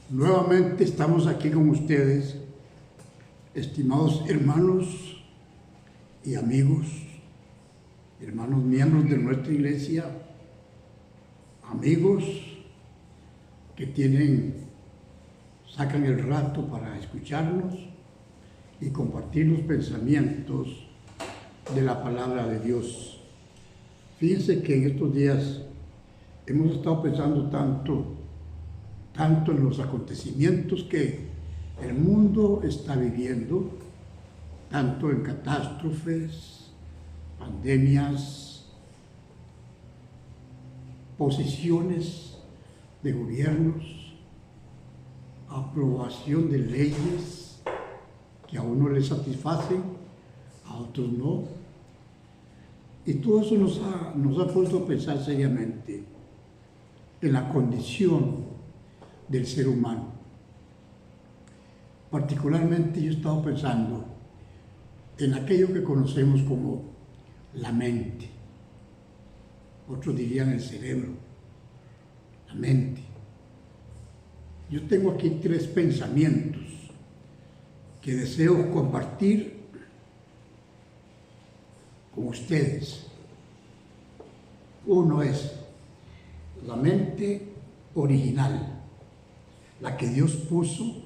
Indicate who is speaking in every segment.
Speaker 1: Nuevamente estamos aquí con ustedes, estimados hermanos y amigos, hermanos miembros de nuestra iglesia, amigos que sacan el rato para escucharnos y compartir los pensamientos de la palabra de Dios. Fíjense que en estos días hemos estado pensando tanto en los acontecimientos que el mundo está viviendo, tanto en catástrofes, pandemias, posiciones de gobiernos, aprobación de leyes que a uno le satisfacen, a otros no. Y todo eso nos ha puesto a pensar seriamente en la condición del ser humano. Particularmente yo he estado pensando en aquello que conocemos como la mente. Otros dirían el cerebro, la mente. Yo tengo aquí 3 pensamientos que deseo compartir con ustedes. Uno es la mente original, la que Dios puso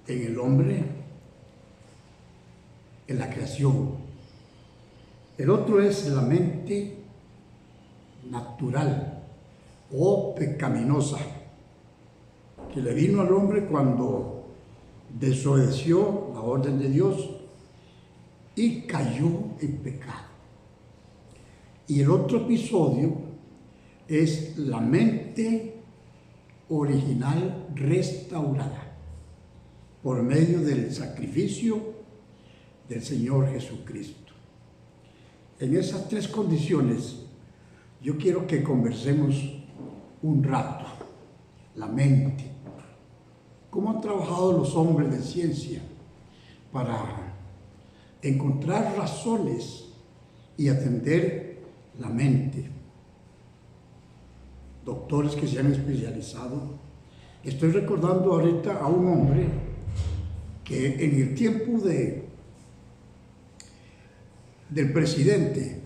Speaker 1: en el hombre, en la creación. El otro es la mente natural o pecaminosa, que le vino al hombre cuando desobedeció la orden de Dios y cayó en pecado. Y el otro episodio es la mente original restaurada por medio del sacrificio del Señor Jesucristo. En esas 3 condiciones yo quiero que conversemos un rato. La mente. ¿Cómo han trabajado los hombres de ciencia para encontrar razones y atender la mente? Doctores que se han especializado. Estoy recordando ahorita a un hombre que en el tiempo del presidente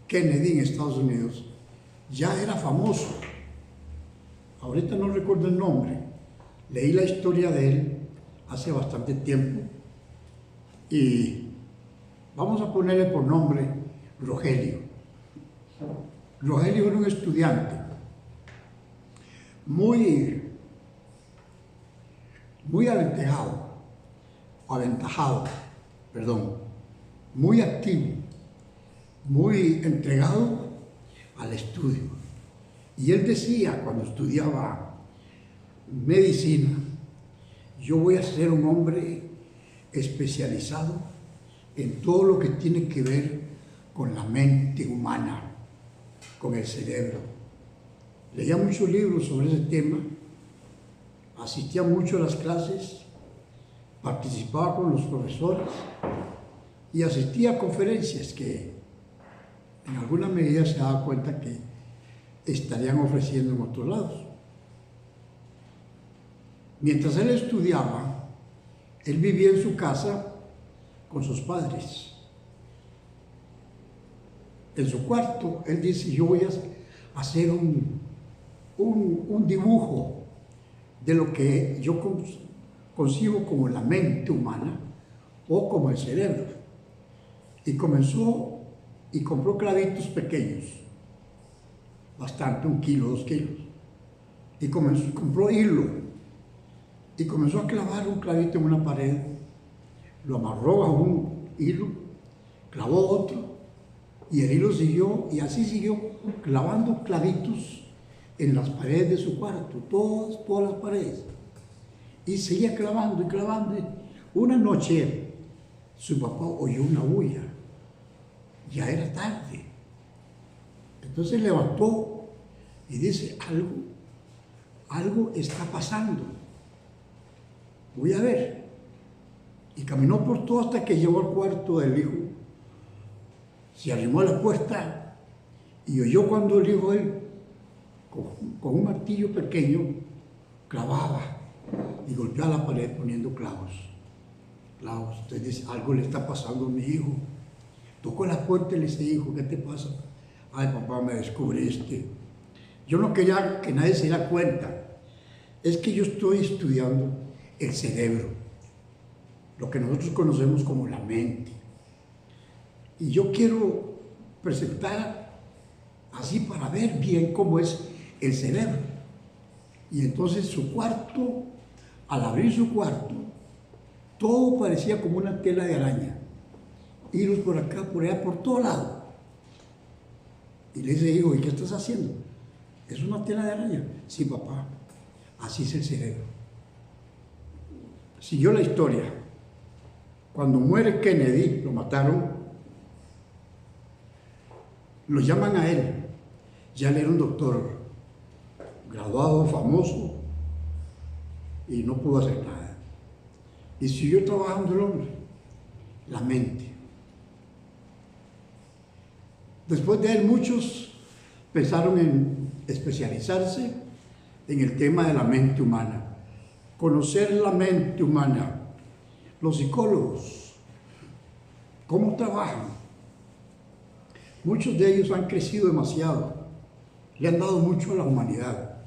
Speaker 1: Kennedy en Estados Unidos ya era famoso. Ahorita no recuerdo el nombre. Leí la historia de él hace bastante tiempo y vamos a ponerle por nombre Rogelio. Rogelio era un estudiante muy aventajado, muy activo, muy entregado al estudio. Y él decía cuando estudiaba medicina: yo voy a ser un hombre especializado en todo lo que tiene que ver con la mente humana, con el cerebro. Leía muchos libros sobre ese tema, asistía mucho a las clases, participaba con los profesores y asistía a conferencias que en alguna medida se daba cuenta que estarían ofreciendo en otros lados. Mientras él estudiaba, él vivía en su casa con sus padres. En su cuarto, él dice: yo voy a hacer un dibujo de lo que yo concibo como la mente humana o como el cerebro. Y comenzó y compró clavitos pequeños, bastante, 1 kilo, 2 kilos. Y compró hilo y comenzó a clavar un clavito en una pared, lo amarró a un hilo, clavó otro y el hilo siguió, y así siguió clavando clavitos en las paredes de su cuarto, todas las paredes, y seguía clavando y clavando. Una noche su papá oyó una bulla, ya era tarde, entonces levantó y dice: algo está pasando, voy a ver. Y caminó por todo hasta que llegó al cuarto del hijo, se arrimó a la puerta y oyó cuando el hijo de él, con un martillo pequeño, clavaba y golpea la pared poniendo clavos. Clavos. Usted dice, algo le está pasando a mi hijo. Tocó la puerta y le dice, hijo, ¿qué te pasa? Ay, papá, me descubriste. Yo no quería que nadie se diera cuenta. Es que yo estoy estudiando el cerebro, lo que nosotros conocemos como la mente. Y yo quiero presentar así para ver bien cómo es el cerebro. Y entonces su cuarto, al abrir su cuarto, todo parecía como una tela de araña. Hilos por acá, por allá, por todo lado. Y le dice, hijo, ¿y qué estás haciendo? ¿Es una tela de araña? Sí, papá, así es el cerebro. Siguió la historia. Cuando muere Kennedy, lo mataron, lo llaman a él. Ya él era un doctor graduado, famoso, y no pudo hacer nada. Y siguió trabajando el hombre, la mente. Después de él, muchos pensaron en especializarse en el tema de la mente humana, conocer la mente humana. Los psicólogos, ¿cómo trabajan? Muchos de ellos han crecido demasiado, le han dado mucho a la humanidad,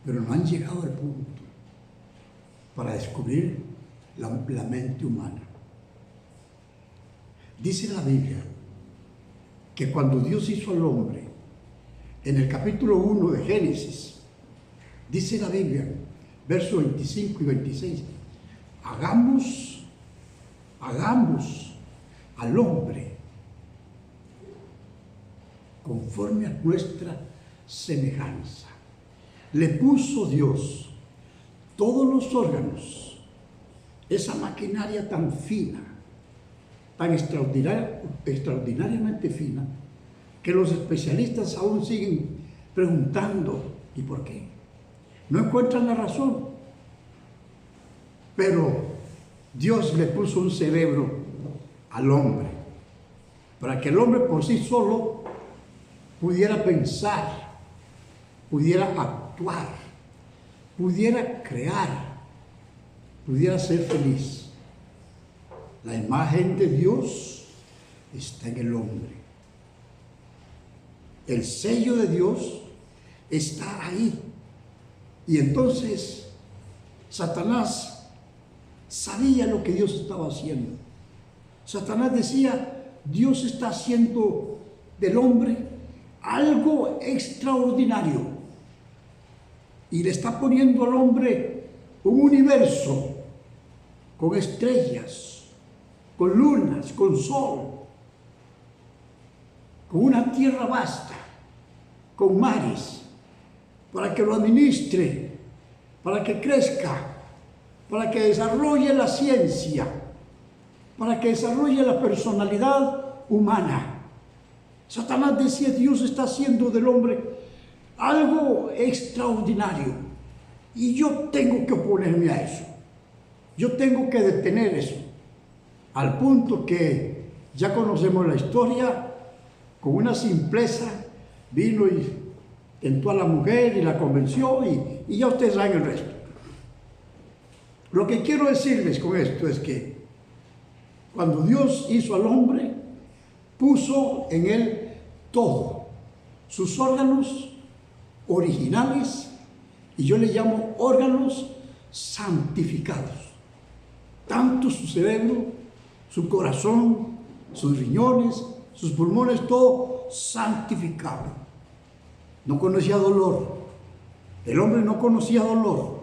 Speaker 1: pero no han llegado al punto para descubrir la mente humana. Dice la Biblia que cuando Dios hizo al hombre, en el capítulo 1 de Génesis, dice la Biblia, versos 25 y 26, hagamos al hombre conforme a nuestra semejanza. Le puso Dios todos los órganos, esa maquinaria tan fina, tan extraordinariamente fina, que los especialistas aún siguen preguntando, ¿y por qué? No encuentran la razón. Pero Dios le puso un cerebro al hombre, para que el hombre por sí solo pudiera pensar, pudiera actuar, pudiera crear, pudiera ser feliz. La imagen de Dios está en el hombre. El sello de Dios está ahí. Y entonces Satanás sabía lo que Dios estaba haciendo. Satanás decía, Dios está haciendo del hombre algo extraordinario y le está poniendo al hombre un universo con estrellas, con lunas, con sol, con una tierra vasta, con mares, para que lo administre, para que crezca, para que desarrolle la ciencia, para que desarrolle la personalidad humana. Satanás decía, Dios está haciendo del hombre algo extraordinario y yo tengo que oponerme a eso. Yo tengo que detener eso. Al punto que ya conocemos la historia, con una simpleza vino y tentó a la mujer y la convenció y ya ustedes saben el resto. Lo que quiero decirles con esto es que cuando Dios hizo al hombre, puso en él todo, sus órganos originales, y yo le llamo órganos santificados, tanto su cerebro, su corazón, sus riñones, sus pulmones, todo santificado. No conocía dolor, el hombre no conocía dolor,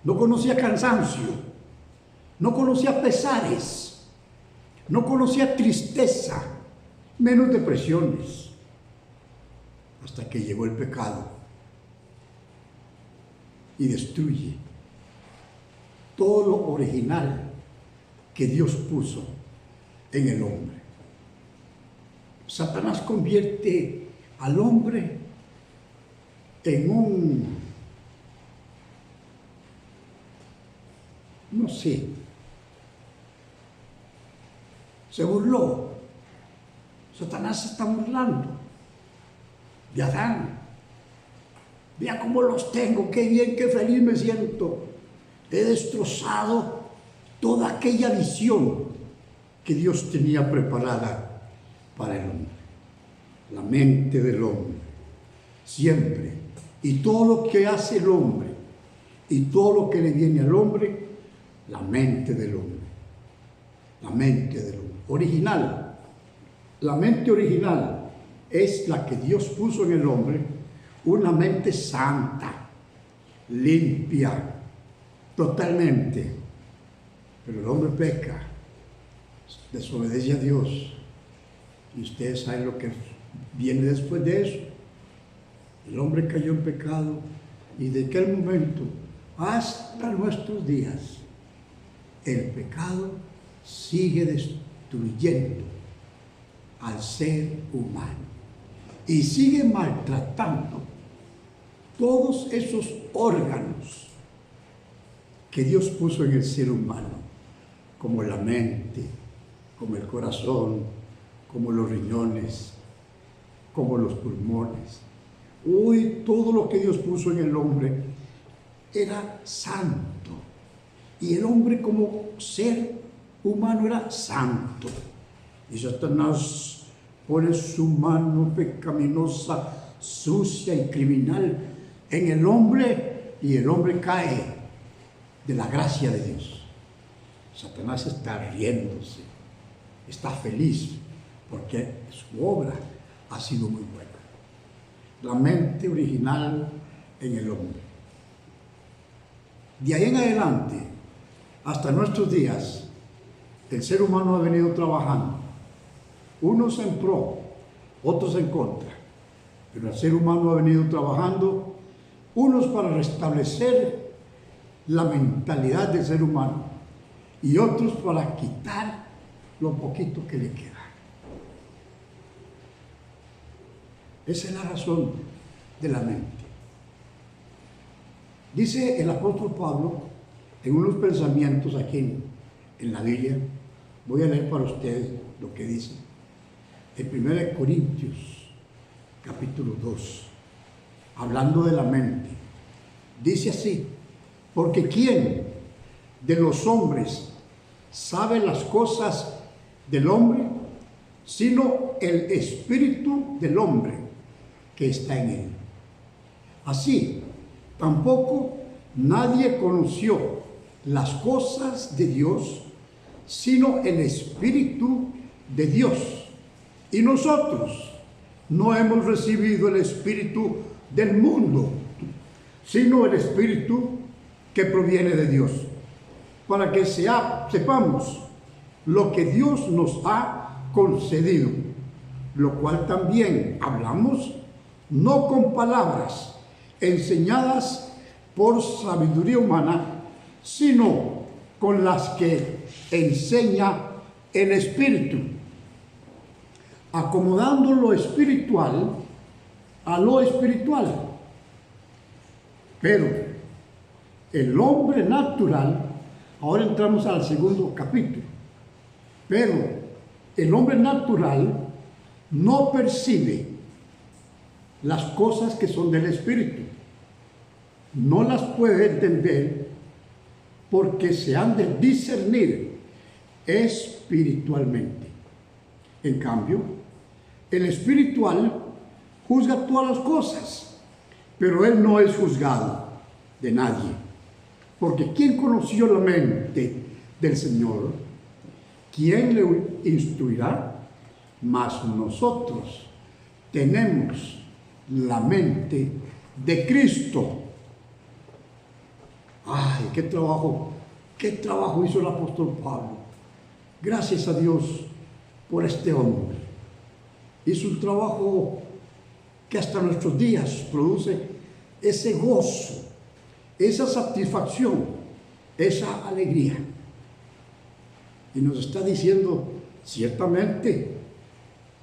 Speaker 1: no conocía cansancio, no conocía pesares, no conocía tristeza, menos depresiones, hasta que llegó el pecado y destruye todo lo original que Dios puso en el hombre. Satanás convierte al hombre en no sé, se burló. Satanás se está burlando de Adán. Vea cómo los tengo, qué bien, qué feliz me siento. he destrozado toda aquella visión que Dios tenía preparada para el hombre. La mente del hombre, siempre, y todo lo que hace el hombre, y todo lo que le viene al hombre, la mente del hombre. La mente del hombre. Original. La mente original es la que Dios puso en el hombre, una mente santa, limpia, totalmente. Pero el hombre peca, desobedece a Dios. Y ustedes saben lo que viene después de eso. El hombre cayó en pecado y de aquel momento hasta nuestros días el pecado sigue destruyendo al ser humano y sigue maltratando todos esos órganos que Dios puso en el ser humano, como la mente, como el corazón, como los riñones, como los pulmones. Hoy todo lo que Dios puso en el hombre era santo, y el hombre como ser humano era santo, y Satanás pone su mano pecaminosa, sucia y criminal en el hombre, y el hombre cae de la gracia de Dios. Satanás está riéndose, está feliz, porque su obra ha sido muy buena. La mente original en el hombre. De ahí en adelante, hasta nuestros días, el ser humano ha venido trabajando, unos en pro, otros en contra, pero el ser humano ha venido trabajando, unos para restablecer la mentalidad del ser humano y otros para quitar lo poquito que le queda. Esa es la razón de la mente. Dice el apóstol Pablo en unos pensamientos aquí en la Biblia, voy a leer para ustedes lo que dice en 1 Corintios capítulo 2, hablando de la mente. Dice así: porque ¿quién de los hombres sabe las cosas del hombre, sino el espíritu del hombre que está en él? Así, tampoco nadie conoció las cosas de Dios, sino el Espíritu de Dios. Y nosotros no hemos recibido el espíritu del mundo, sino el Espíritu que proviene de Dios, para que sepamos lo que Dios nos ha concedido, lo cual también hablamos, no con palabras enseñadas por sabiduría humana, sino con las que enseña el Espíritu, acomodando lo espiritual a lo espiritual. Pero el hombre natural, ahora entramos al segundo capítulo, pero el hombre natural no percibe las cosas que son del Espíritu, no las puede entender porque se han de discernir espiritualmente. En cambio, el espiritual juzga todas las cosas, pero él no es juzgado de nadie, porque ¿quién conoció la mente del Señor? ¿Quién le instruirá? Mas nosotros tenemos la mente de Cristo. ¡Ay, qué trabajo hizo el apóstol Pablo! Gracias a Dios por este hombre. Hizo un trabajo que hasta nuestros días produce ese gozo, esa satisfacción, esa alegría. Y nos está diciendo, ciertamente,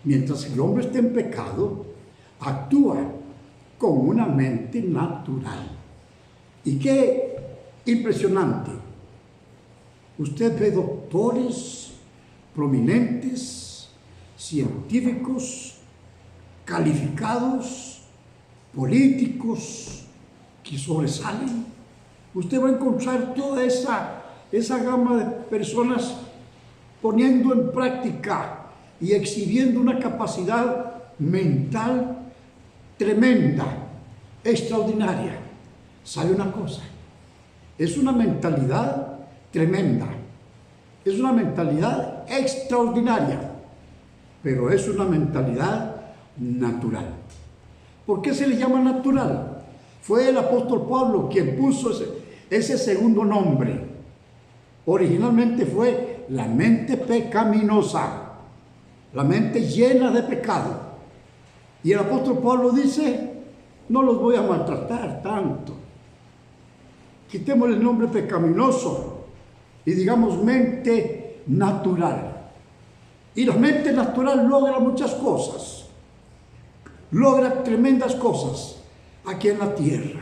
Speaker 1: mientras el hombre esté en pecado, actúa con una mente natural. Y qué impresionante. Usted ve doctores prominentes, científicos, calificados, políticos que sobresalen, usted va a encontrar toda esa gama de personas poniendo en práctica y exhibiendo una capacidad mental tremenda, extraordinaria. ¿Sabe una cosa? Es una mentalidad tremenda, es una mentalidad extraordinaria, pero es una mentalidad natural. ¿Por qué se le llama natural? Fue el apóstol Pablo quien puso ese segundo nombre. Originalmente fue la mente pecaminosa, la mente llena de pecado. Y el apóstol Pablo dice, no los voy a maltratar tanto. Quitemos el nombre pecaminoso y digamos mente natural. Y la mente natural logra muchas cosas, logra tremendas cosas aquí en la tierra.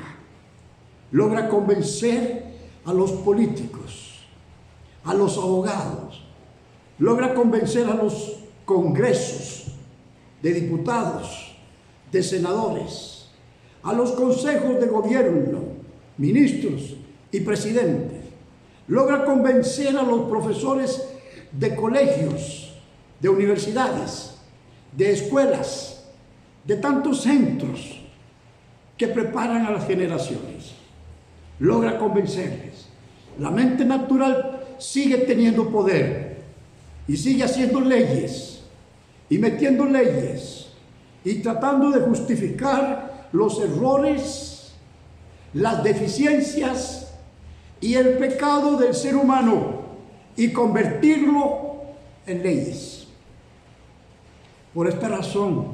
Speaker 1: Logra convencer a los políticos, a los abogados, logra convencer a los congresos de diputados, de senadores, a los consejos de gobierno, ministros y presidentes. Logra convencer a los profesores de colegios, de universidades, de escuelas, de tantos centros que preparan a las generaciones. Logra convencerles. La mente natural sigue teniendo poder y sigue haciendo leyes y metiendo leyes y tratando de justificar los errores, las deficiencias y el pecado del ser humano y convertirlo en leyes. Por esta razón,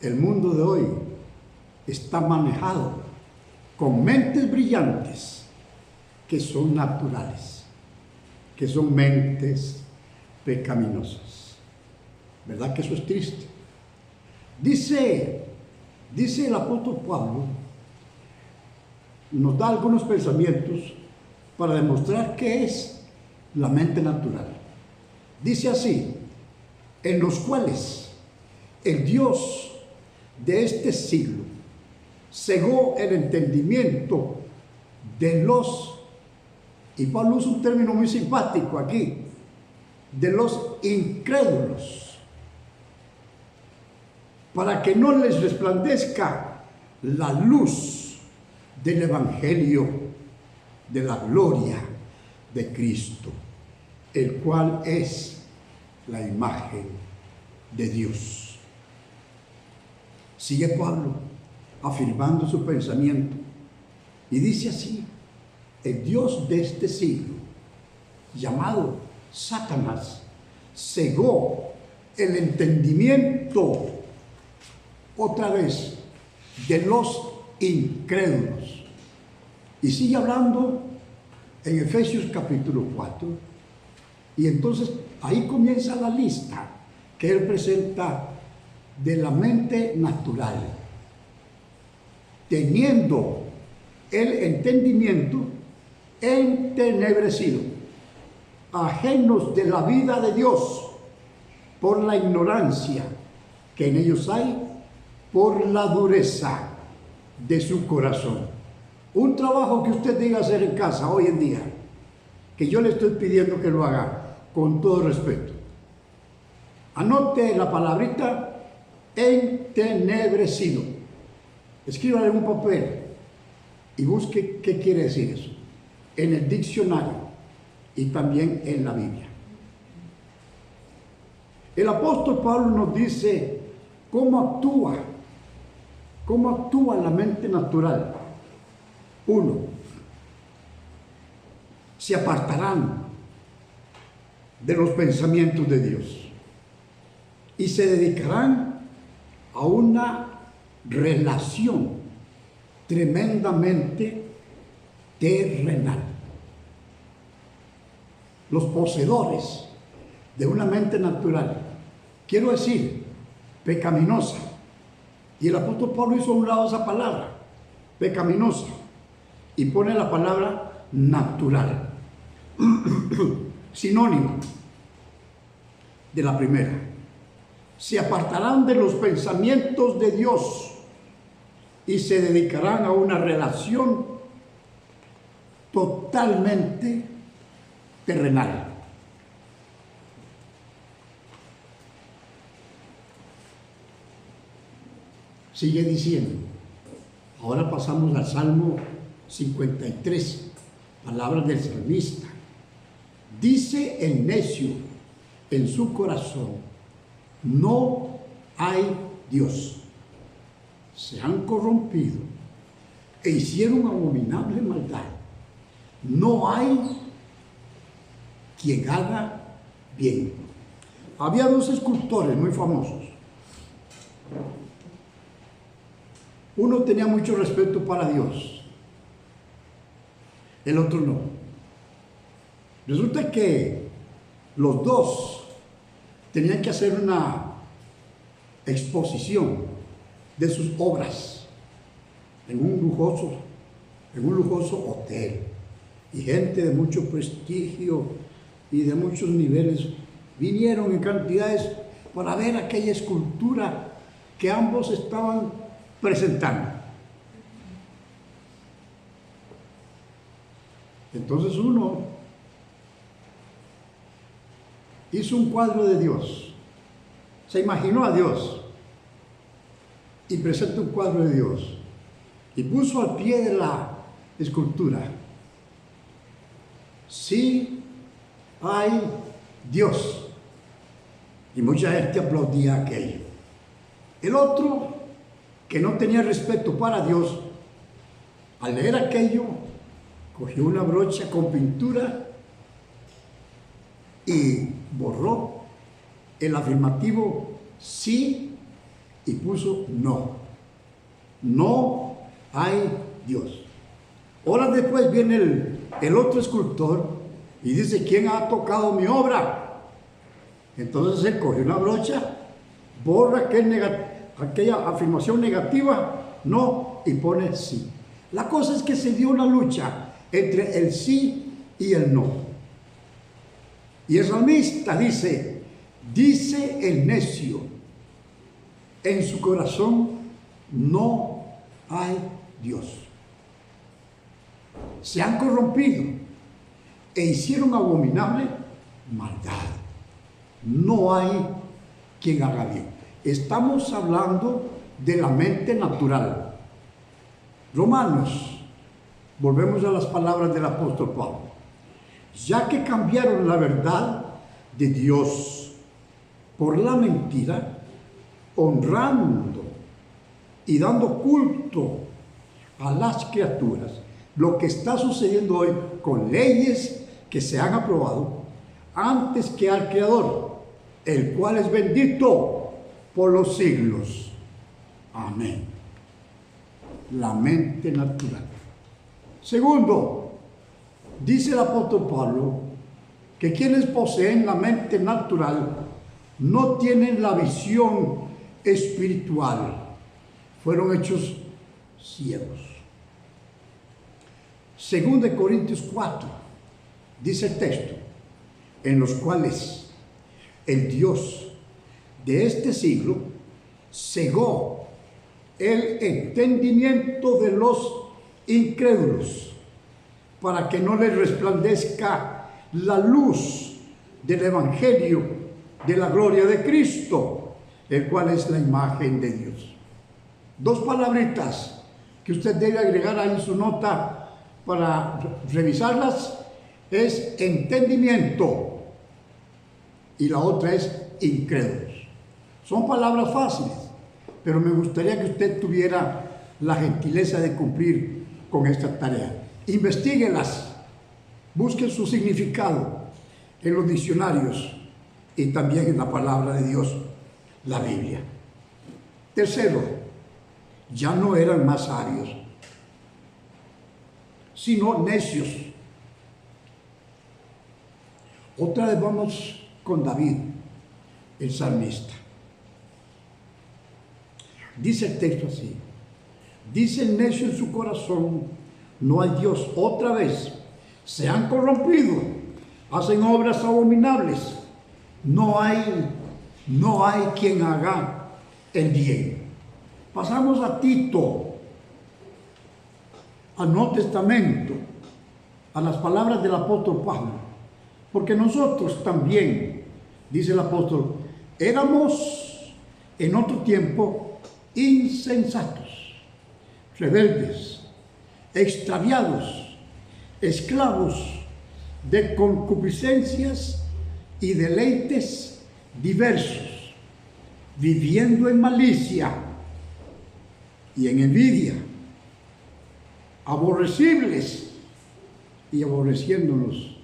Speaker 1: el mundo de hoy está manejado con mentes brillantes que son naturales, que son mentes pecaminosas. ¿Verdad que eso es triste? Dice el apóstol Pablo, nos da algunos pensamientos para demostrar qué es la mente natural. Dice así, en los cuales el Dios de este siglo cegó el entendimiento de los, y Pablo usa un término muy simpático aquí, de los incrédulos, para que no les resplandezca la luz del Evangelio de la gloria de Cristo, el cual es la imagen de Dios. Sigue Pablo afirmando su pensamiento y dice así, el Dios de este siglo, llamado Satanás, cegó el entendimiento otra vez de los incrédulos. Y sigue hablando en Efesios capítulo 4, y entonces ahí comienza la lista que él presenta de la mente natural, teniendo el entendimiento entenebrecido, ajenos de la vida de Dios por la ignorancia que en ellos hay, por la dureza de su corazón. Un trabajo que usted diga hacer en casa hoy en día, que yo le estoy pidiendo que lo haga con todo respeto. Anote la palabrita entenebrecido. Escríbalo en un papel y busque qué quiere decir eso en el diccionario y también en la Biblia. El apóstol Pablo nos dice cómo actúa la mente natural. 1. Se apartarán de los pensamientos de Dios y se dedicarán a una relación tremendamente terrenal. Los poseedores de una mente natural, quiero decir, pecaminosa, y el apóstol Pablo hizo a un lado esa palabra, pecaminosa, y pone la palabra natural, sinónimo de la primera. Se apartarán de los pensamientos de Dios y se dedicarán a una relación totalmente terrenal. Sigue diciendo, ahora pasamos al Salmo 53, palabras del salmista. Dice el necio en su corazón, no hay Dios. Se han corrompido e hicieron abominable maldad. No hay quien haga bien. Había dos escultores muy famosos. Uno tenía mucho respeto para Dios, el otro no. Resulta que los dos tenían que hacer una exposición de sus obras en un lujoso hotel. Y gente de mucho prestigio y de muchos niveles vinieron en cantidades para ver aquella escultura que ambos estaban presentando. Entonces uno hizo un cuadro de Dios, se imaginó a Dios y presentó un cuadro de Dios y puso al pie de la escultura: sí hay Dios. Y mucha gente aplaudía aquello. El otro, que no tenía respeto para Dios, al leer aquello, cogió una brocha con pintura y borró el afirmativo sí y puso no. No hay Dios. Horas después viene el otro escultor y dice: ¿quién ha tocado mi obra? Entonces él coge una brocha, borra aquella afirmación negativa, no, y pone sí. La cosa es que se dio una lucha entre el sí y el no. Y el salmista dice el necio, en su corazón no hay Dios. Se han corrompido e hicieron abominable maldad. No hay quien haga bien. Estamos hablando de la mente natural. Romanos, volvemos a las palabras del apóstol Pablo. Ya que cambiaron la verdad de Dios por la mentira, honrando y dando culto a las criaturas, lo que está sucediendo hoy con leyes que se han aprobado antes que al Creador, el cual es bendito por los siglos. Amén. La mente natural. Segundo, dice el apóstol Pablo que quienes poseen la mente natural no tienen la visión espiritual, fueron hechos ciegos. Según de Corintios 4, dice el texto, en los cuales el Dios de este siglo cegó el entendimiento de los incrédulos, para que no les resplandezca la luz del Evangelio de la gloria de Cristo, el cual es la imagen de Dios. Dos palabritas que usted debe agregar ahí en su nota para revisarlas es entendimiento y la otra es incrédulos. Son palabras fáciles, pero me gustaría que usted tuviera la gentileza de cumplir con esta tarea. Investíguelas, busquen su significado en los diccionarios y también en la palabra de Dios, la Biblia. Tercero, ya no eran más sabios, sino necios. Otra vez vamos con David, el salmista. Dice el texto así: dice el necio en su corazón, no hay Dios. Otra vez, se han corrompido, hacen obras abominables. No hay quien haga el bien. Pasamos a Tito, al Nuevo Testamento, a las palabras del apóstol Pablo, porque nosotros también, dice el apóstol, éramos en otro tiempo insensatos, rebeldes, extraviados, esclavos de concupiscencias y deleites diversos, viviendo en malicia y en envidia, aborrecibles y aborreciéndonos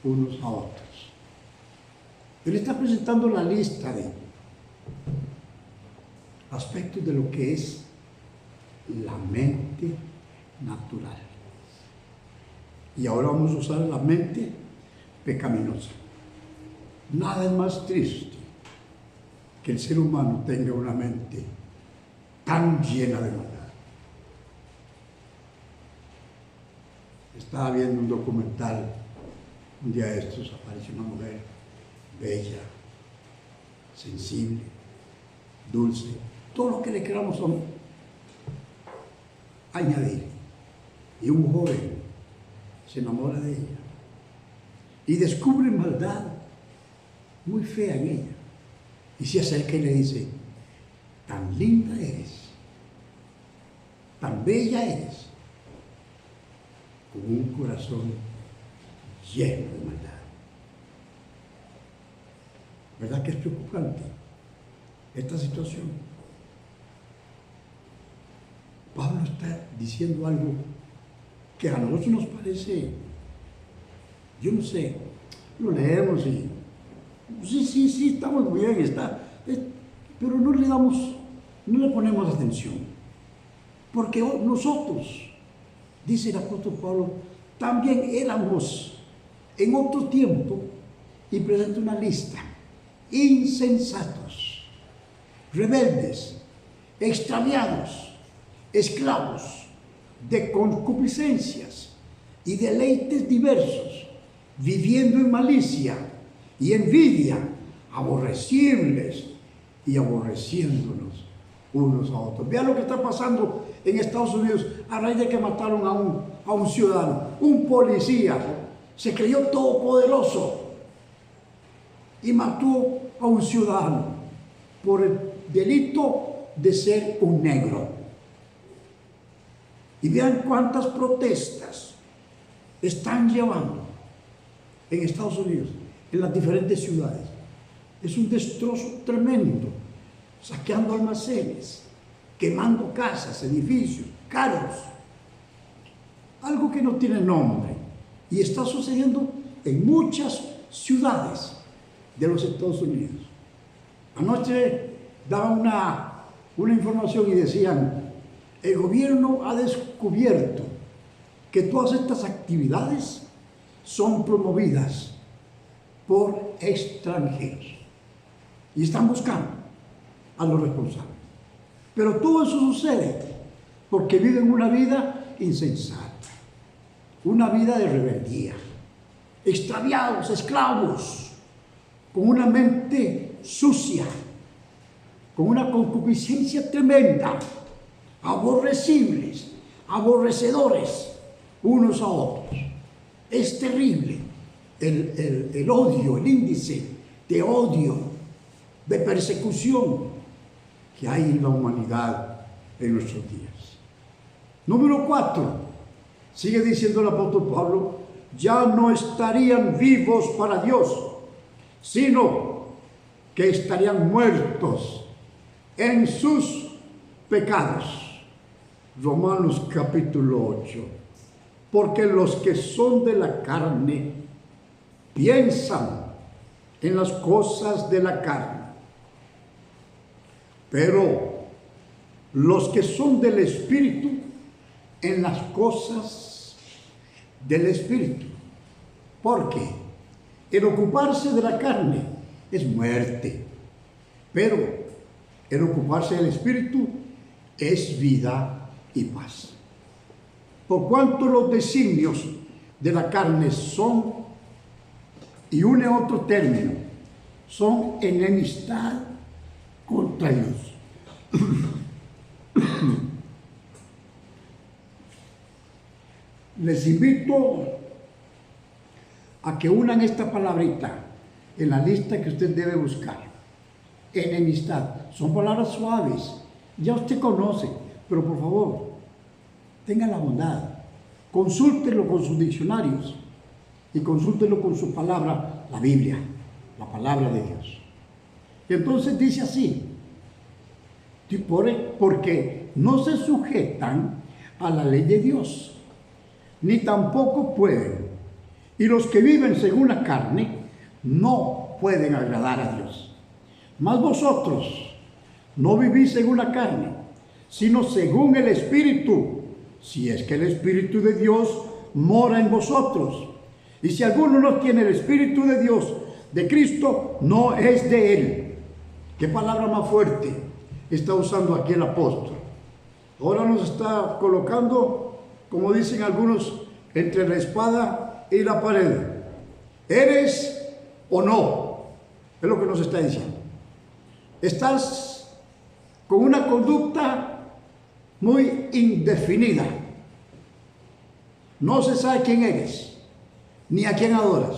Speaker 1: unos a otros. Él está presentando la lista de aspectos de lo que es la mente natural. Y ahora vamos a usar la mente pecaminosa. Nada es más triste que el ser humano tenga una mente tan llena de maldad. Estaba viendo un documental, un día de estos apareció una mujer bella, sensible, dulce, todo lo que le queramos añadir. Y un joven se enamora de ella y descubre maldad muy fea en ella. Y se acerca y le dice, tan linda eres, tan bella eres, con un corazón lleno de maldad. ¿Verdad que es preocupante esta situación? Pablo está diciendo algo que a nosotros nos parece, yo no sé, lo leemos y sí, estamos muy bien, pero no le ponemos atención. Porque nosotros, dice el apóstol Pablo, también éramos en otro tiempo, y presenta una lista, insensatos, rebeldes, extraviados, esclavos de concupiscencias y deleites diversos, viviendo en malicia y envidia, aborrecibles y aborreciéndonos unos a otros. Vean lo que está pasando en Estados Unidos a raíz de que mataron a un ciudadano, un policía, se creyó todopoderoso y mató a un ciudadano por el delito de ser un negro. Y vean cuántas protestas están llevando en Estados Unidos, en las diferentes ciudades. Es un destrozo tremendo, saqueando almacenes, quemando casas, edificios, carros, algo que no tiene nombre. Y está sucediendo en muchas ciudades de los Estados Unidos. Anoche daban una información y decían, el gobierno ha descubierto que todas estas actividades son promovidas por extranjeros y están buscando a los responsables. Pero todo eso sucede porque viven una vida insensata, una vida de rebeldía, extraviados, esclavos, con una mente sucia, con una concupiscencia tremenda, aborrecibles, aborrecedores unos a otros. Es terrible el odio, el índice de odio, de persecución que hay en la humanidad en nuestros días. Número 4, sigue diciendo el apóstol Pablo, ya no estarían vivos para Dios, sino que estarían muertos en sus pecados. Romanos capítulo 8. Porque los que son de la carne piensan en las cosas de la carne, pero los que son del Espíritu en las cosas del Espíritu. Porque el ocuparse de la carne es muerte, pero el ocuparse del Espíritu es vida y paz. Por cuanto los designios de la carne son, y une otro término, son enemistad contra Dios. Les invito a que unan esta palabrita en la lista que usted debe buscar. Enemistad. Son palabras suaves. Ya usted conoce, pero por favor, tenga la bondad. Consúltelo con sus diccionarios y consúltelo con su palabra, la Biblia, la palabra de Dios. Y entonces dice así, porque no se sujetan a la ley de Dios, ni tampoco pueden. Y los que viven según la carne no pueden agradar a Dios. Mas vosotros no vivís según la carne, sino según el Espíritu, si es que el Espíritu de Dios mora en vosotros. Y si alguno no tiene el Espíritu de Dios, de Cristo, no es de él. ¿Qué palabra más fuerte está usando aquí el apóstol? Ahora nos está colocando, como dicen algunos, entre la espada y la pared. ¿Eres o no? Es lo que nos está diciendo. Estás con una conducta muy indefinida. No se sabe quién eres, ni a quién adoras.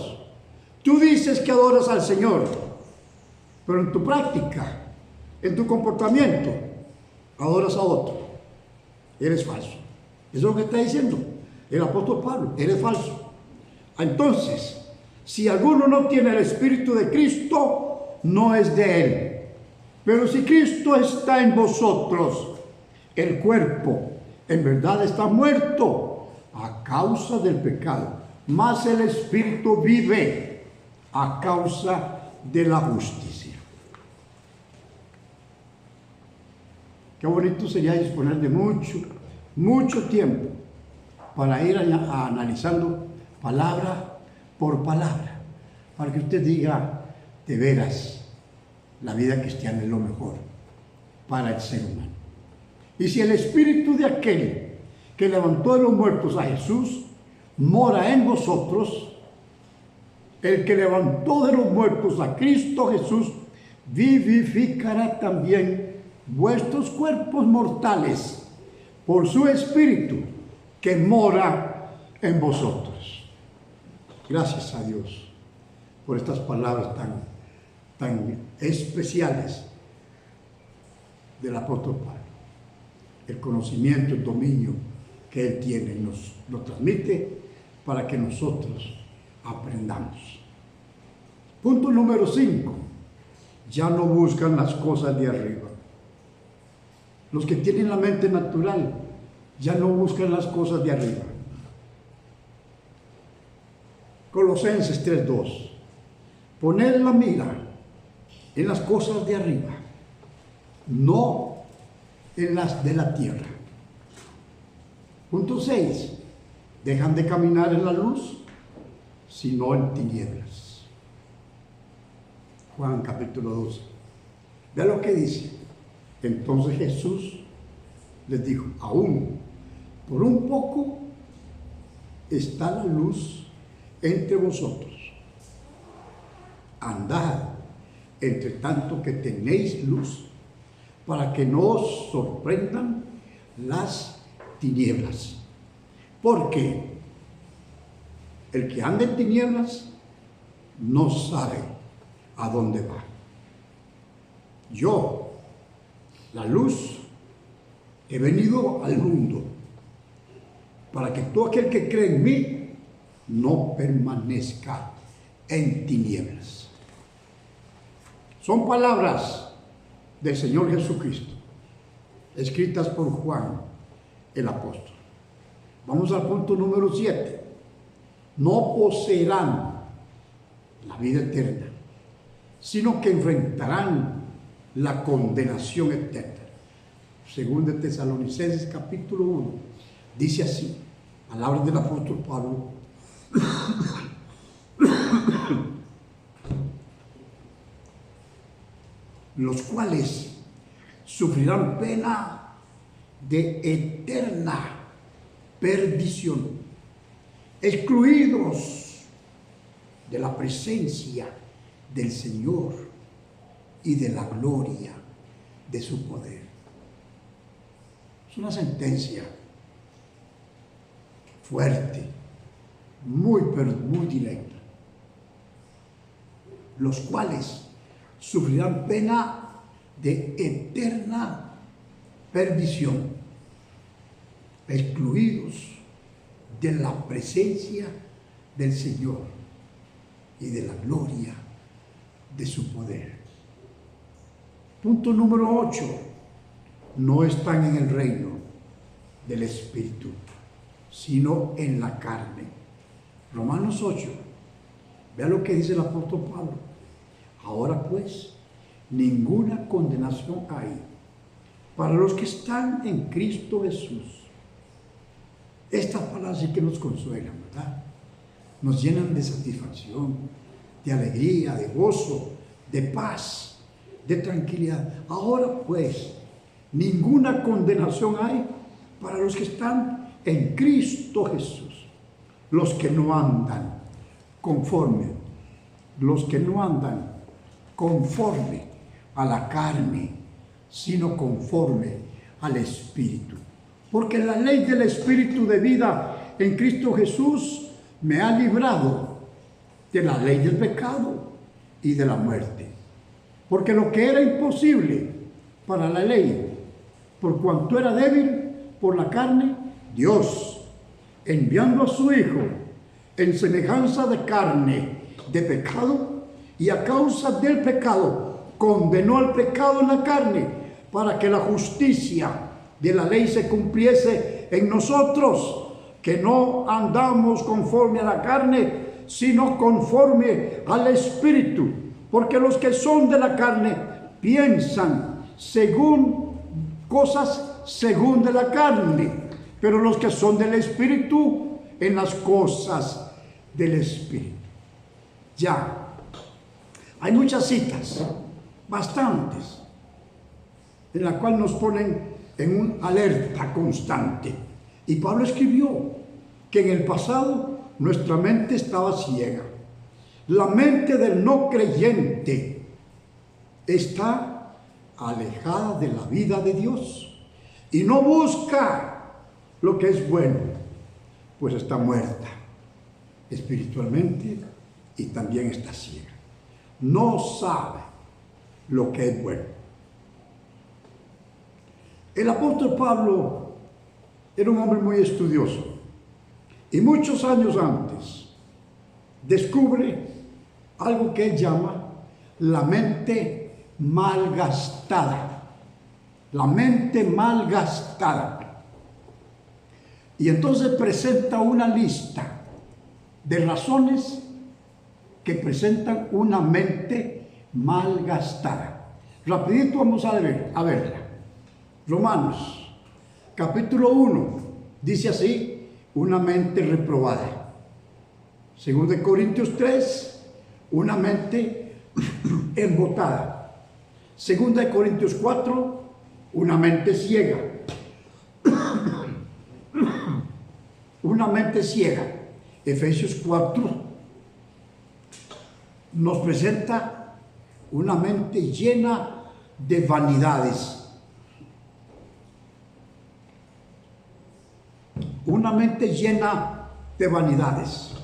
Speaker 1: Tú dices que adoras al Señor, pero en tu práctica, en tu comportamiento, adoras a otro. Eres falso. Eso es lo que está diciendo el apóstol Pablo. Eres falso. Entonces, si alguno no tiene el Espíritu de Cristo, no es de él. Pero si Cristo está en vosotros, el cuerpo en verdad está muerto a causa del pecado, mas el Espíritu vive a causa de la justicia. Qué bonito sería disponer de mucho tiempo para ir analizando palabra por palabra, para que usted diga, de veras, la vida cristiana es lo mejor para el ser humano. Y si el Espíritu de aquel que levantó de los muertos a Jesús mora en vosotros, el que levantó de los muertos a Cristo Jesús vivificará también vuestros cuerpos mortales por su Espíritu que mora en vosotros. Gracias a Dios por estas palabras tan especiales del apóstol Pablo. El conocimiento, el dominio que él tiene nos lo transmite para que nosotros aprendamos. Punto número 5. Ya no buscan las cosas de arriba. Los que tienen la mente natural ya no buscan las cosas de arriba. Colosenses 3:2. Poned la mira en las cosas de arriba, no en las de la tierra. Punto 6. Dejan de caminar en la luz, sino en tinieblas. Juan capítulo 12. Vea lo que dice. Entonces Jesús les dijo, aún por un poco está la luz entre vosotros. Andad entre tanto que tenéis luz, para que no os sorprendan las tinieblas. Porque el que anda en tinieblas no sabe a dónde va. Yo, la luz, he venido al mundo para que todo aquel que cree en mí no permanezca en tinieblas. Son palabras del Señor Jesucristo, escritas por Juan el apóstol. Vamos al punto número 7. No poseerán la vida eterna, sino que enfrentarán la condenación eterna. Según de Tesalonicenses capítulo 1, dice así, palabras del apóstol Pablo. Los cuales sufrirán pena de eterna perdición, excluidos de la presencia del Señor y de la gloria de su poder. Es una sentencia fuerte, muy directa. los cuales sufrirán pena de eterna perdición, excluidos de la presencia del Señor y de la gloria de su poder. Punto número 8. No están en el reino del Espíritu, sino en la carne. Romanos 8. Vea lo que dice el apóstol Pablo. Ahora pues, ninguna condenación hay para los que están en Cristo Jesús. Estas palabras sí que nos consuelan, ¿verdad? Nos llenan de satisfacción, de alegría, de gozo, de paz, de tranquilidad. Ahora pues, ninguna condenación hay para los que están en Cristo Jesús. Los que no andan conforme a la carne, sino conforme al Espíritu. Porque la ley del Espíritu de vida en Cristo Jesús me ha librado de la ley del pecado y de la muerte. Porque lo que era imposible para la ley, por cuanto era débil por la carne, Dios, enviando a su Hijo en semejanza de carne de pecado, y a causa del pecado condenó al pecado en la carne, para que la justicia de la ley se cumpliese en nosotros, que no andamos conforme a la carne, sino conforme al Espíritu. Porque los que son de la carne piensan cosas según de la carne, pero los que son del Espíritu en las cosas del Espíritu. Ya, hay muchas citas, bastantes, en la cual nos ponen en una alerta constante. Y Pablo escribió que en el pasado nuestra mente estaba ciega. La mente del no creyente está alejada de la vida de Dios y no busca lo que es bueno, pues está muerta espiritualmente y también está ciega. No sabe lo que es bueno. El apóstol Pablo era un hombre muy estudioso y muchos años antes descubre algo que él llama la mente malgastada. La mente malgastada. Y entonces presenta una lista de razones que presentan una mente malgastada. Rapidito vamos a verla. Romanos, capítulo 1, dice así: una mente reprobada. Segundo de Corintios 3, una mente embotada. Segunda de Corintios 4, una mente ciega. Una mente ciega. Efesios 4 nos presenta una mente llena de vanidades. Una mente llena de vanidades.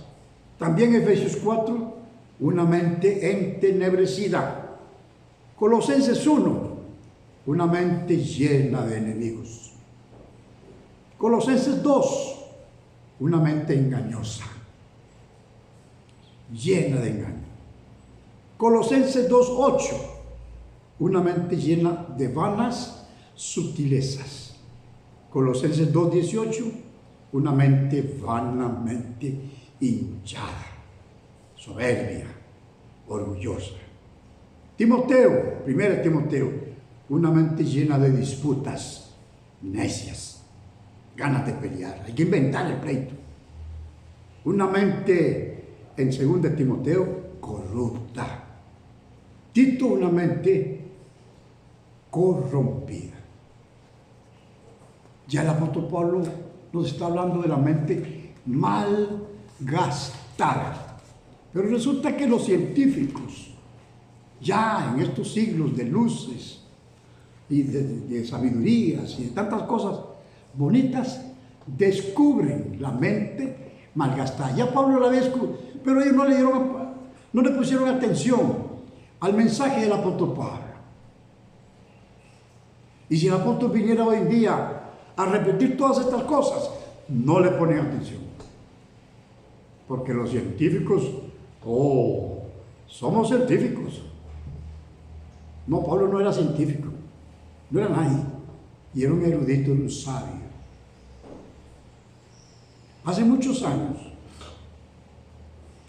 Speaker 1: También Efesios 4, una mente entenebrecida. Colosenses 1, una mente llena de enemigos. Colosenses 2, una mente engañosa, llena de engaño. Colosenses 2:8, una mente llena de vanas sutilezas. Colosenses 2:18, una mente vanamente hinchada, soberbia, orgullosa. Timoteo, 1 Timoteo, una mente llena de disputas necias, ganas de pelear, hay que inventar el pleito. Una mente, en 2 Timoteo, corrupta. Tito, una mente corrompida. Ya el apóstol Pablo nos está hablando de la mente malgastada. Pero resulta que los científicos, ya en estos siglos de luces y de sabidurías y de tantas cosas bonitas, descubren la mente malgastada. Ya Pablo la descubrió, pero ellos no le pusieron atención al mensaje del apóstol Pablo. Y si el apóstol viniera hoy en día a repetir todas estas cosas, no le ponen atención. Porque los científicos, somos científicos. No, Pablo no era científico, no era nadie. Y era un erudito, un sabio. Hace muchos años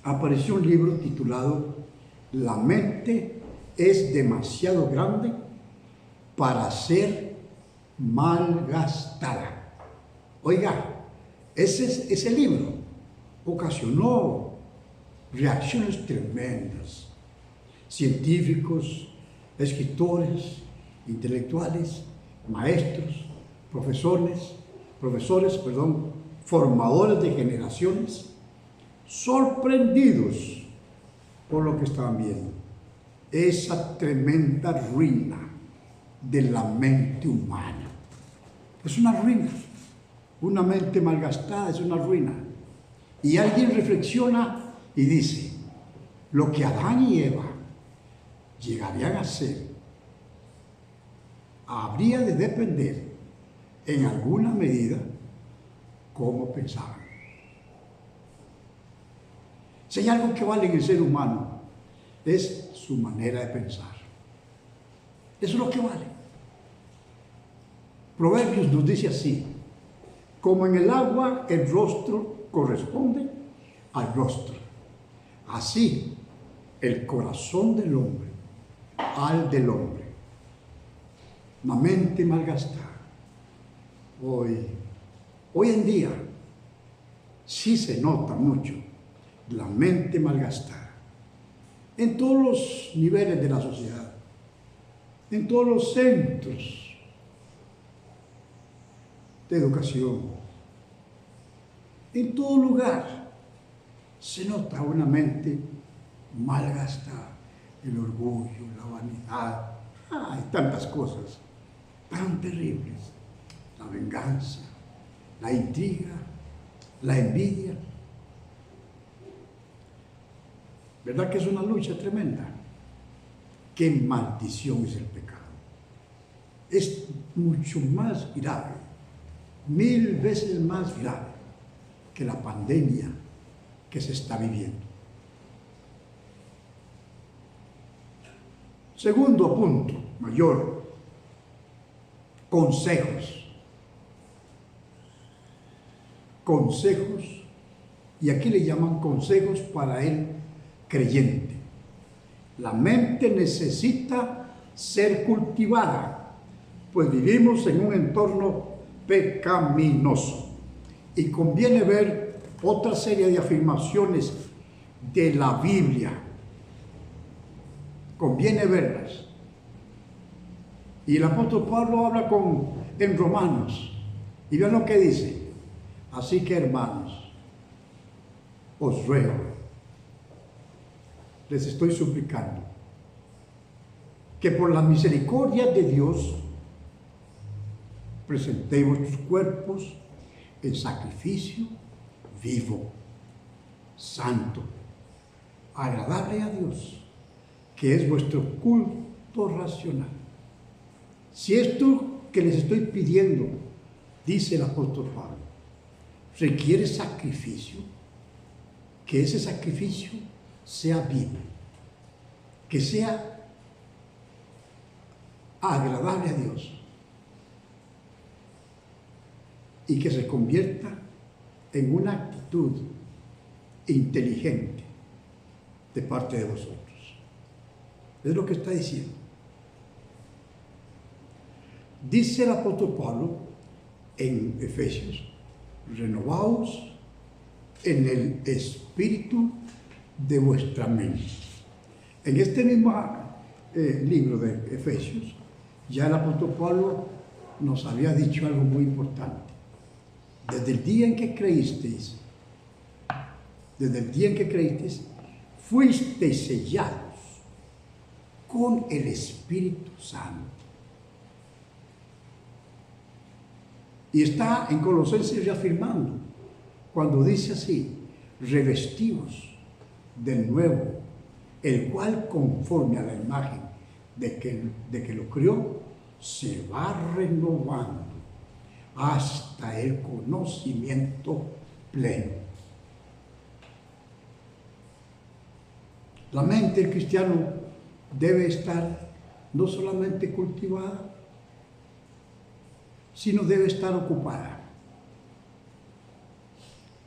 Speaker 1: apareció un libro titulado La mente es demasiado grande para ser malgastada. Oiga, ese libro ocasionó reacciones tremendas. Científicos, escritores, intelectuales, maestros, profesores, formadores de generaciones, sorprendidos por lo que estaban viendo. Esa tremenda ruina de la mente humana. Es una ruina. Una mente malgastada es una ruina. Y alguien reflexiona y dice, lo que Adán y Eva llegarían a ser, habría de depender en alguna medida cómo pensaban. Si hay algo que vale en el ser humano, es su manera de pensar. Eso es lo que vale. Proverbios nos dice así: como en el agua el rostro corresponde al rostro, así el corazón del hombre al del hombre. La mente malgastada. Hoy en día sí se nota mucho la mente malgastada en todos los niveles de la sociedad, en todos los centros de educación, en todo lugar se nota una mente malgastada. El orgullo, la vanidad, hay tantas cosas tan terribles. La venganza, la intriga, la envidia. ¿Verdad que es una lucha tremenda? ¡Qué maldición es el pecado! Es mucho más grave, 1000 veces más grave que la pandemia que se está viviendo. Segundo punto mayor, consejos. Consejos, y aquí le llaman consejos para el creyente. La mente necesita ser cultivada, pues vivimos en un entorno pecaminoso y conviene ver otra serie de afirmaciones de la Biblia. Conviene verlas. Y el apóstol Pablo habla en Romanos, y vean lo que dice: así que, hermanos, os ruego, les estoy suplicando, que por la misericordia de Dios presentéis vuestros cuerpos en sacrificio vivo, santo, agradable a Dios, que es vuestro culto racional. Si esto que les estoy pidiendo, dice el apóstol Pablo, requiere sacrificio, que ese sacrificio sea vivo, que sea agradable a Dios y que se convierta en una actitud inteligente de parte de vosotros. Es lo que está diciendo. Dice el apóstol Pablo en Efesios: renovaos en el espíritu de vuestra mente. En este mismo libro de Efesios, ya el apóstol Pablo nos había dicho algo muy importante. Desde el día en que creísteis, fuisteis sellados con el Espíritu Santo. Y está en Colosenses reafirmando, cuando dice así: revestidos del nuevo el cual conforme a la imagen de que lo crió, se va renovando hasta el conocimiento pleno. La mente del cristiano debe estar no solamente cultivada, sino debe estar ocupada.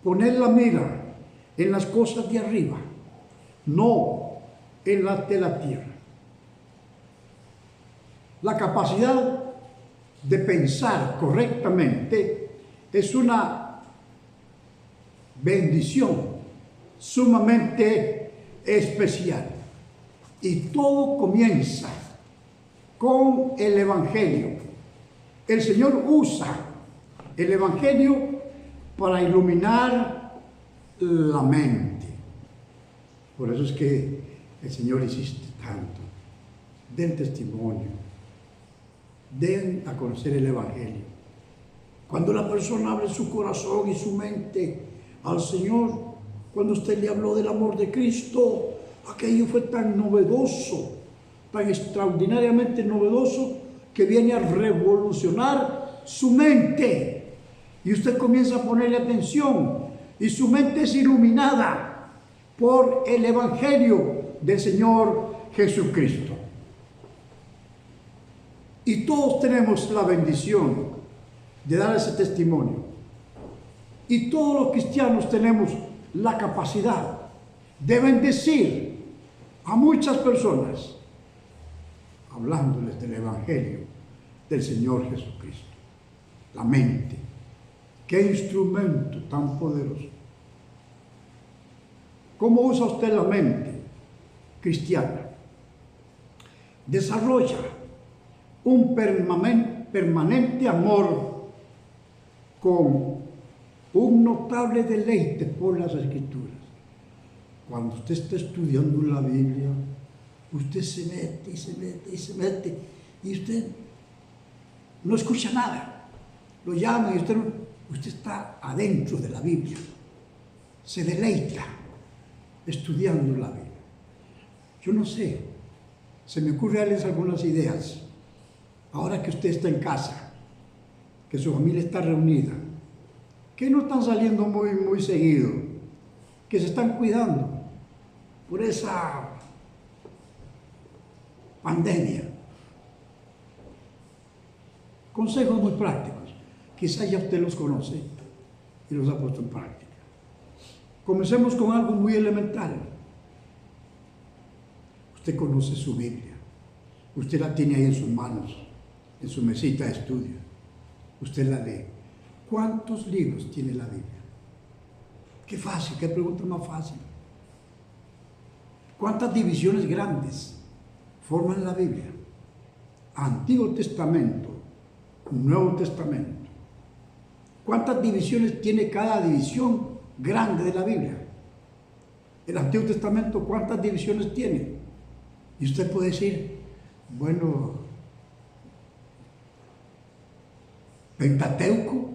Speaker 1: Poner la mira en las cosas de arriba, no en las de la tierra. La capacidad de pensar correctamente es una bendición sumamente especial. Y todo comienza con el Evangelio. El Señor usa el Evangelio para iluminar la mente. Por eso es que el Señor insiste tanto. Den testimonio. Den a conocer el Evangelio. Cuando la persona abre su corazón y su mente al Señor, cuando usted le habló del amor de Cristo, aquello fue tan novedoso, tan extraordinariamente novedoso, que viene a revolucionar su mente. Y usted comienza a ponerle atención y su mente es iluminada por el Evangelio del Señor Jesucristo. Y todos tenemos la bendición de dar ese testimonio. Y todos los cristianos tenemos la capacidad de bendecir a muchas personas hablándoles del Evangelio del Señor Jesucristo. La mente, qué instrumento tan poderoso. ¿Cómo usa usted la mente cristiana? Desarrolla un permanente amor con un notable deleite por las Escrituras. Cuando usted está estudiando la Biblia, usted se mete y se mete y se mete y usted no escucha nada. Lo llaman y usted está adentro de la Biblia. Se deleita estudiando la Biblia. Yo no sé, se me ocurren darles algunas ideas. Ahora que usted está en casa, que su familia está reunida, que no están saliendo muy seguido, que se están cuidando por esa pandemia. Consejos muy prácticos. Quizás ya usted los conoce y los ha puesto en práctica. Comencemos con algo muy elemental. Usted conoce su Biblia. Usted la tiene ahí en sus manos, en su mesita de estudio. Usted la lee. ¿Cuántos libros tiene la Biblia? Qué fácil, qué pregunta más fácil. ¿Cuántas divisiones grandes forman la Biblia? Antiguo Testamento, Nuevo Testamento. ¿Cuántas divisiones tiene cada división grande de la Biblia? El Antiguo Testamento, ¿cuántas divisiones tiene? Y usted puede decir, bueno, Pentateuco,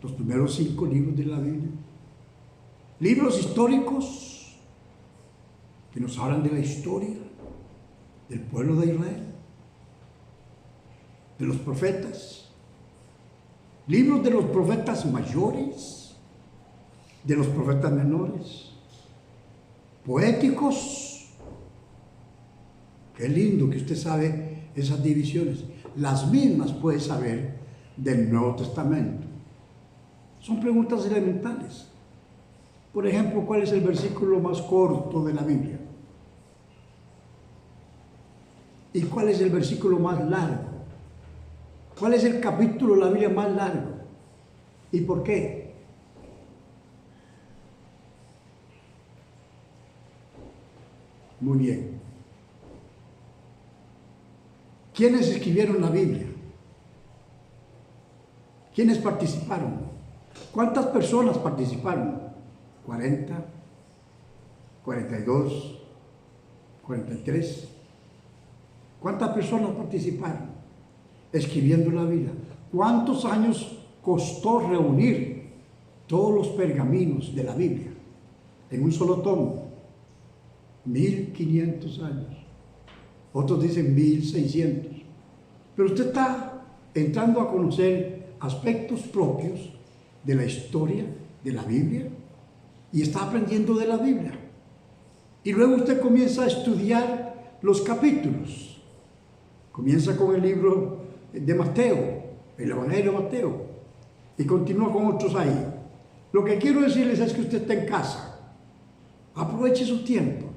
Speaker 1: los primeros 5 libros de la Biblia. Libros históricos que nos hablan de la historia del pueblo de Israel, de los profetas. Libros de los profetas mayores, de los profetas menores, poéticos. Qué lindo que usted sabe esas divisiones. Las mismas puede saber del Nuevo Testamento. Son preguntas elementales. Por ejemplo, ¿cuál es el versículo más corto de la Biblia? ¿Y cuál es el versículo más largo? ¿Cuál es el capítulo de la Biblia más largo? ¿Y por qué? Muy bien. ¿Quiénes escribieron la Biblia? ¿Quiénes participaron? ¿Cuántas personas participaron? 40, 42, 43. ¿Cuántas personas participaron escribiendo la Biblia? ¿Cuántos años costó reunir todos los pergaminos de la Biblia en un solo tomo? 1500 años. Otros dicen 1600. Pero usted está entrando a conocer aspectos propios de la historia de la Biblia y está aprendiendo de la Biblia. Y luego usted comienza a estudiar los capítulos. Comienza con el libro de Mateo, el Evangelio de Mateo, y continúa con otros ahí. Lo que quiero decirles es que usted está en casa. Aproveche su tiempo.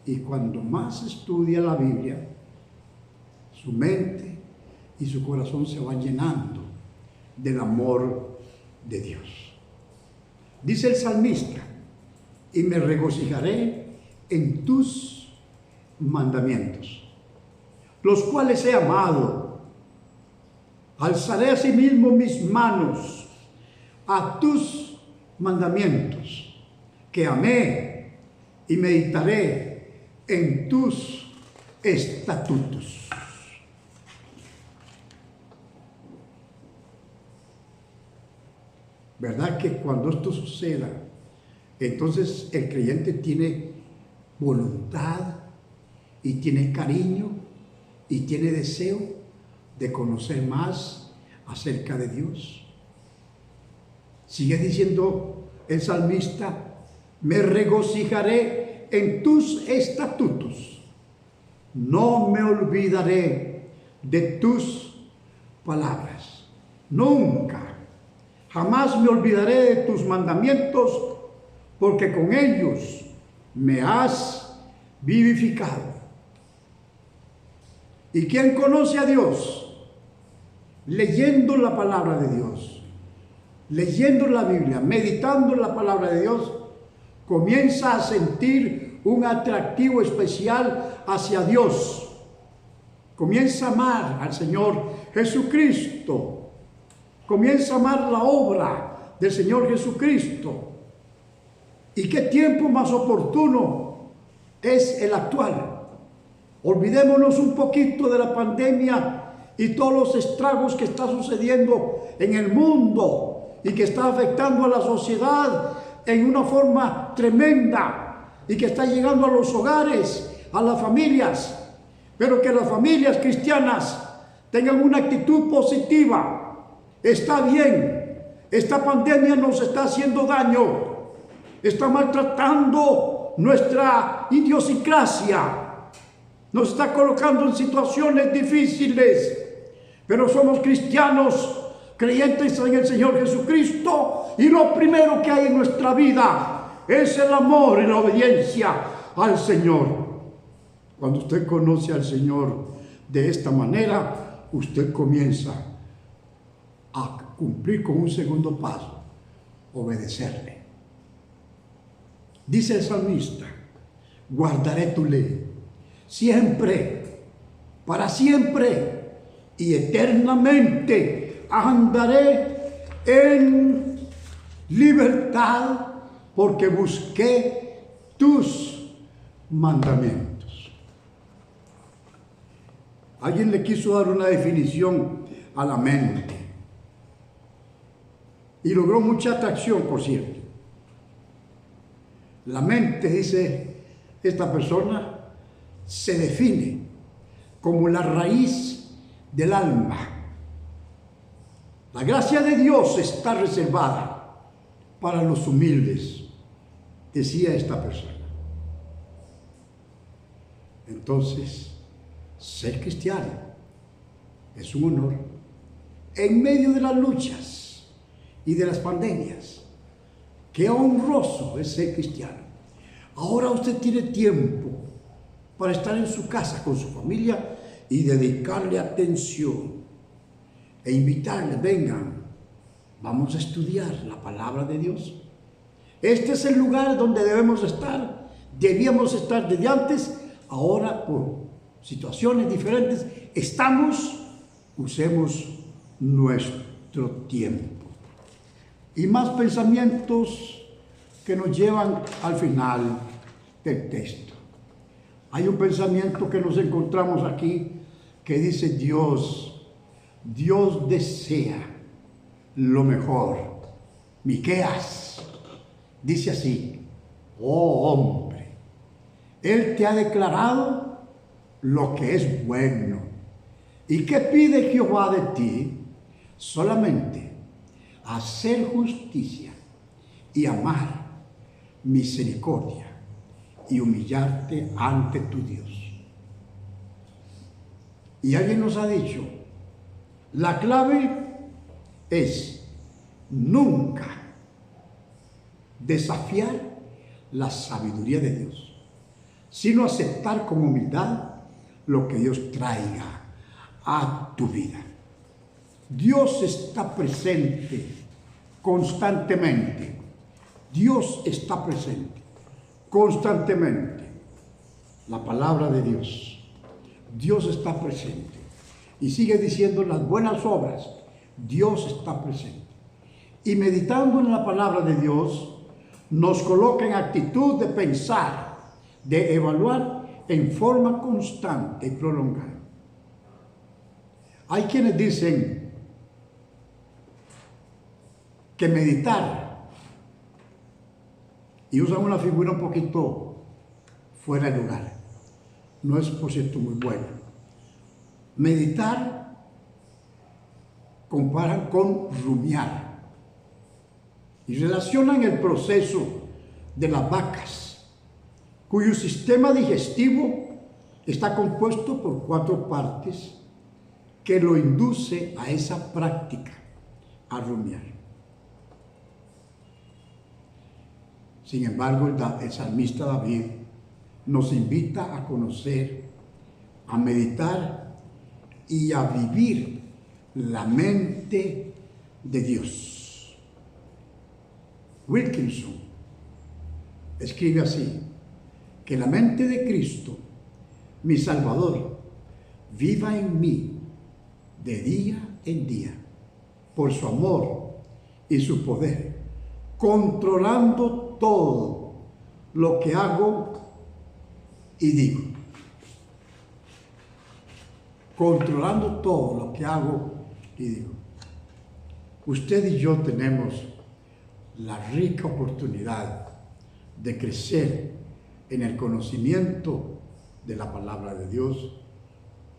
Speaker 1: Y cuando más estudia la Biblia, su mente y su corazón se van llenando del amor de Dios. Dice el salmista: y me regocijaré en tus mandamientos, los cuales he amado. Alzaré asimismo mis manos a tus mandamientos, que amé, y meditaré en tus estatutos. ¿Verdad que cuando esto suceda, entonces el creyente tiene voluntad y tiene cariño y tiene deseo de conocer más acerca de Dios? Sigue diciendo el salmista: me regocijaré en tus estatutos, no me olvidaré de tus palabras. Nunca, jamás me olvidaré de tus mandamientos, porque con ellos me has vivificado. ¿Y quién conoce a Dios? Leyendo la palabra de Dios, leyendo la Biblia, meditando en la palabra de Dios, comienza a sentir un atractivo especial hacia Dios. Comienza a amar al Señor Jesucristo. Comienza a amar la obra del Señor Jesucristo. ¿Y qué tiempo más oportuno es el actual? Olvidémonos un poquito de la pandemia y todos los estragos que está sucediendo en el mundo y que está afectando a la sociedad en una forma tremenda y que está llegando a los hogares, a las familias. Pero que las familias cristianas tengan una actitud positiva. Está bien, esta pandemia nos está haciendo daño, está maltratando nuestra idiosincrasia, nos está colocando en situaciones difíciles, pero somos cristianos, creyentes en el Señor Jesucristo, y lo primero que hay en nuestra vida es el amor y la obediencia al Señor. Cuando usted conoce al Señor de esta manera, usted comienza a cumplir con un segundo paso: obedecerle. Dice el salmista: guardaré tu ley siempre, para siempre y eternamente andaré en libertad, porque busqué tus mandamientos. Alguien le quiso dar una definición a la mente y logró mucha atracción, por cierto. La mente, dice esta persona, se define como la raíz del alma. La gracia de Dios está reservada para los humildes, decía esta persona. Entonces, ser cristiano es un honor en medio de las luchas y de las pandemias. Qué honroso es ser cristiano. Ahora usted tiene tiempo para estar en su casa con su familia y dedicarle atención e invitarle: vengan, vamos a estudiar la palabra de Dios. Este es el lugar donde debemos estar, debíamos estar desde antes. Ahora, por situaciones diferentes, usemos nuestro tiempo. Y más pensamientos que nos llevan al final del texto. Hay un pensamiento que nos encontramos aquí que dice: Dios desea lo mejor. Miqueas dice así: oh hombre, Él te ha declarado lo que es bueno. ¿Y qué pide Jehová de ti? Solamente hacer justicia y amar misericordia y humillarte ante tu Dios. Y alguien nos ha dicho, la clave es nunca desafiar la sabiduría de Dios, sino aceptar con humildad lo que Dios traiga a tu vida. Dios está presente constantemente. Dios está presente constantemente. La palabra de Dios. Dios está presente. Y sigue diciendo las buenas obras. Dios está presente. Y meditando en la palabra de Dios, nos coloca en actitud de pensar, de evaluar en forma constante y prolongada. Hay quienes dicen que meditar, y usan una figura un poquito fuera de lugar. No es, por cierto, muy bueno. Meditar comparan con rumiar y relacionan el proceso de las vacas, cuyo sistema digestivo está compuesto por 4 partes que lo induce a esa práctica, a rumiar. Sin embargo, el salmista David nos invita a conocer, a meditar y a vivir la mente de Dios. Wilkinson escribe así, que la mente de Cristo, mi Salvador, viva en mí de día en día, por su amor y su poder, controlando todo lo que hago y digo. Controlando todo lo que hago y digo. Usted y yo tenemos la rica oportunidad de crecer en el conocimiento de la palabra de Dios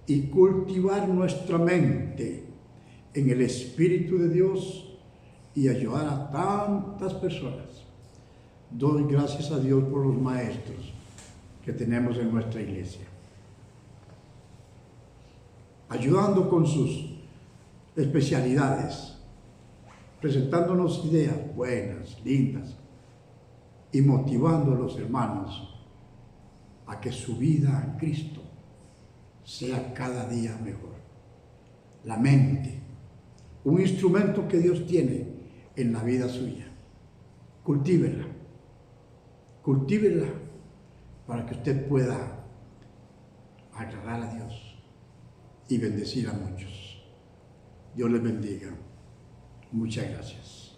Speaker 1: y cultivar nuestra mente en el Espíritu de Dios y ayudar a tantas personas. Doy gracias a Dios por los maestros que tenemos en nuestra iglesia, ayudando con sus especialidades, presentándonos ideas buenas, lindas, y motivando a los hermanos a que su vida en Cristo sea cada día mejor. La mente, un instrumento que Dios tiene en la vida suya. Cultívela, cultívela para que usted pueda agradar a Dios y bendecir a muchos. Dios les bendiga. Muchas gracias.